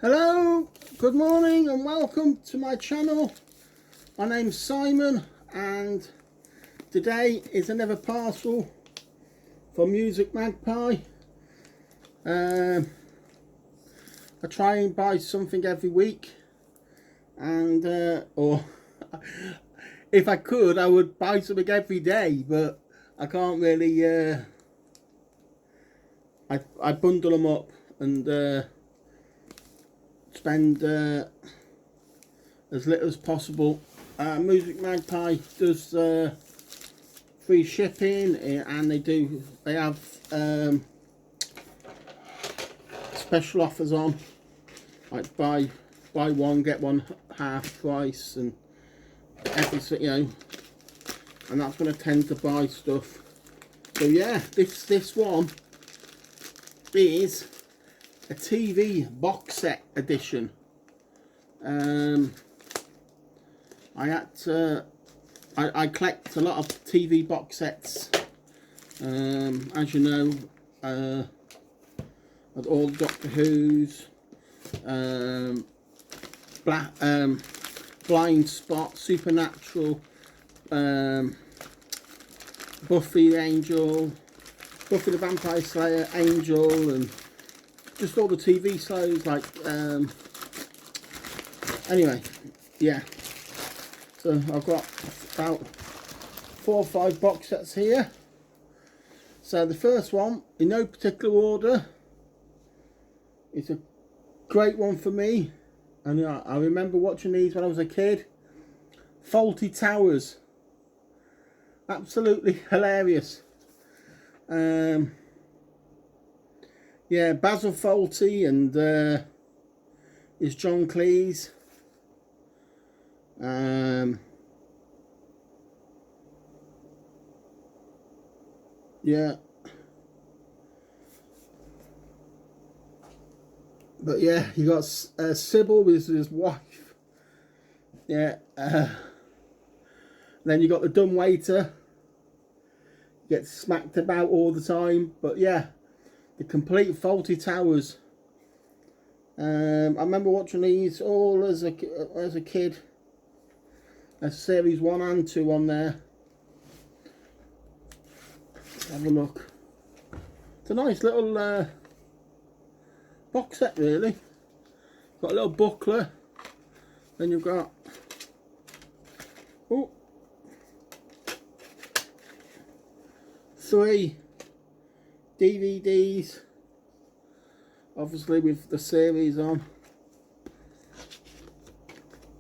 Hello, good morning and welcome to my channel. My name's Simon and today is another parcel from Music Magpie. I try and buy something every week and or if I could I would buy something every day, but I can't really. I bundle them up and spend as little as possible. Music Magpie does free shipping, and they have special offers on, like buy one get one half price and everything, and that's when I tend to buy stuff. So yeah, this one is a TV box set edition. I collect a lot of TV box sets. As you know, all the Doctor Who's, Blind Spot, Supernatural, Buffy the Vampire Slayer, Angel, and just all the TV shows, like anyway, yeah. So I've got about 4 or 5 box sets here. So the first one, in no particular order, it's a great one for me, and I remember watching these when I was a kid. Fawlty Towers, absolutely hilarious. Yeah, Basil Fawlty and is John Cleese. Yeah, but yeah, you got Sybil with his wife. Yeah, then you got the dumb waiter, gets smacked about all the time. But yeah, the complete Fawlty Towers. I remember watching these all as a kid. There's series 1 and 2 on there. Let's have a look. It's a nice little box set, really. Got a little booklet. Then you've got 3 DVDs, obviously with the series on.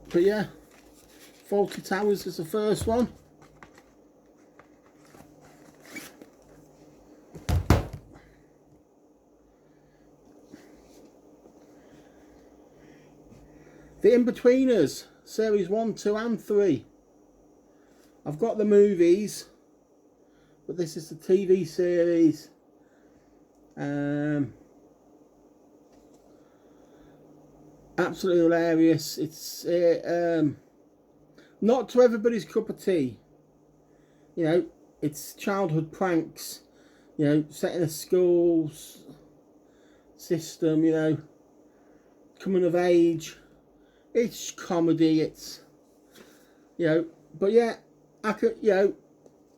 But yeah, Fawlty Towers is the first one. The Inbetweeners, series 1, 2 and 3. I've got the movies, but this is the TV series. Absolutely hilarious. It's not to everybody's cup of tea. It's childhood pranks, set in a school system, coming of age. It's comedy, but yeah, I could,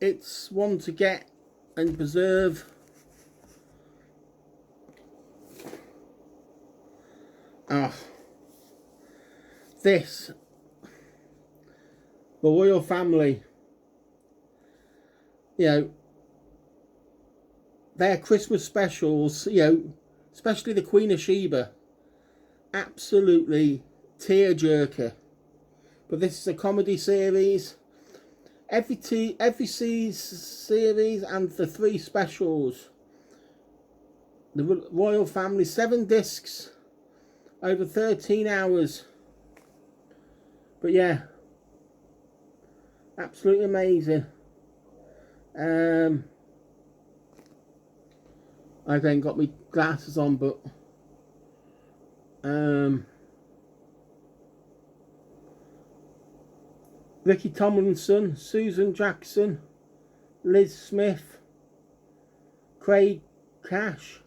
it's one to get and preserve. This, the royal family, their Christmas specials, especially the Queen of Sheba, absolutely tearjerker. But this is a comedy series. Every series and the 3 specials. The royal family, 7 discs, over 13 hours. But yeah, absolutely amazing. I again got my glasses on, but Ricky Tomlinson, Susan Jackson, Liz Smith, Craig Cash,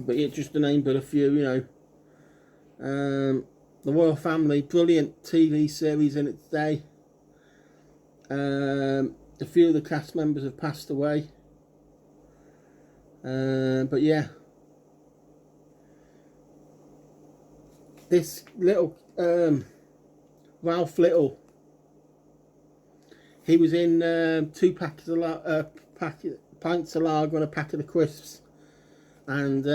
but it's just to name but a few, you know. The Royal Family, brilliant TV series in its day. A few of the cast members have passed away. But yeah, this little Ralph Little, he was in 2 pints of lager and a packet of crisps, and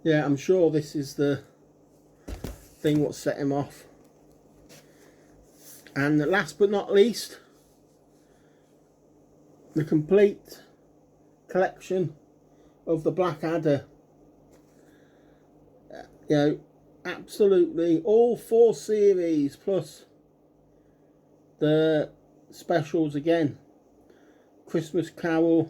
yeah, I'm sure this is the thing what set him off. And last but not least, the complete collection of the Blackadder. You know, absolutely all 4 series plus the specials again. Christmas Carol,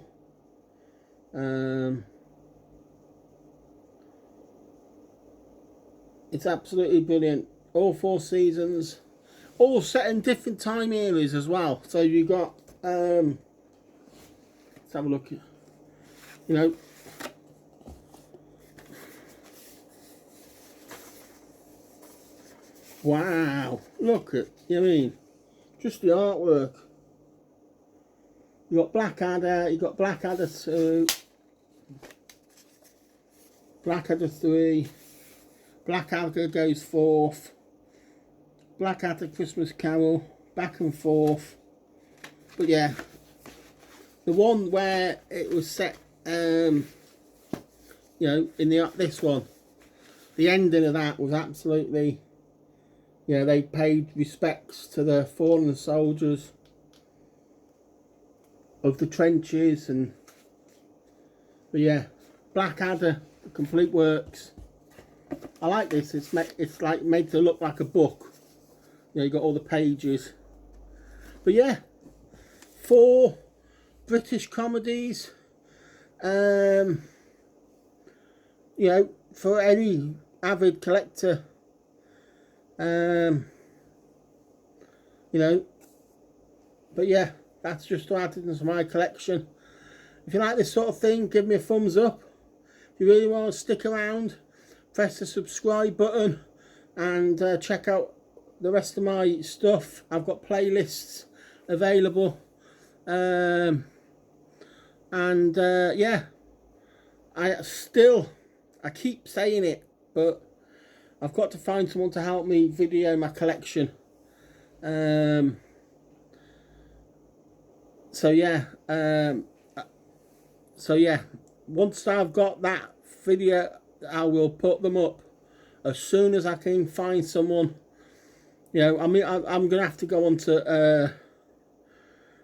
it's absolutely brilliant. All 4 seasons, all set in different time eras as well. So you got let's have a look. You know, wow, look at, you know what I mean, just the artwork. You got Blackadder, you got Blackadder 2, Blackadder 3, Blackadder Goes Forth, Blackadder Christmas Carol, back and forth. But yeah, the one where it was set, you know, in this one, the ending of that was absolutely, you know, they paid respects to the fallen soldiers of the trenches. And but yeah, Blackadder, the complete works. I like this. It's like made to look like a book. You know, you got all the pages. But yeah, 4 British comedies. You know, for any avid collector. You know, but yeah, that's just to add into my collection. If you like this sort of thing, give me a thumbs up. If you really want to stick around, press the subscribe button and check out the rest of my stuff. I've got playlists available. Yeah, I keep saying it, but I've got to find someone to help me video my collection. So yeah, once I've got that video, I will put them up as soon as I can find someone. You know, I mean, I'm gonna have to go on to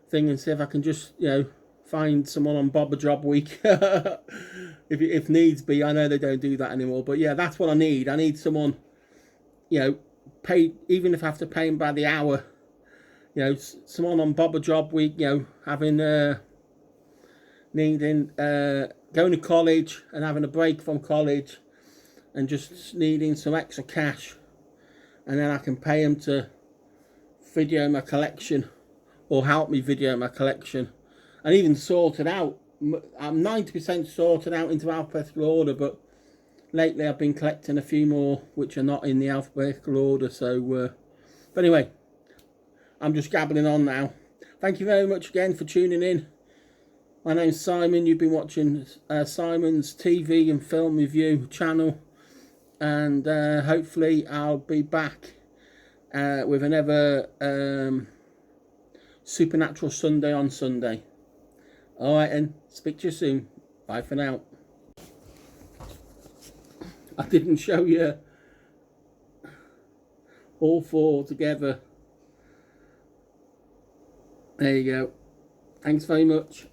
thing and see if I can just, you know, find someone on Bob a Job Week if needs be. I know they don't do that anymore, but yeah, that's what I need. I need someone, you know, paid, even if I have to pay him by the hour. You know, someone on Bob a Job Week, you know, having needing going to college and having a break from college and just needing some extra cash, and then I can pay him to video my collection or help me video my collection and even sort it out. I'm 90% sorted out into alphabetical order, but lately I've been collecting a few more which are not in the alphabetical order. So but anyway, I'm just gabbling on now. Thank you very much again for tuning in. My name's Simon. You've been watching Simon's TV and film review channel, and hopefully I'll be back with another Supernatural Sunday on Sunday. Alright, and speak to you soon. Bye for now. I didn't show you all 4 together. There you go. Thanks very much.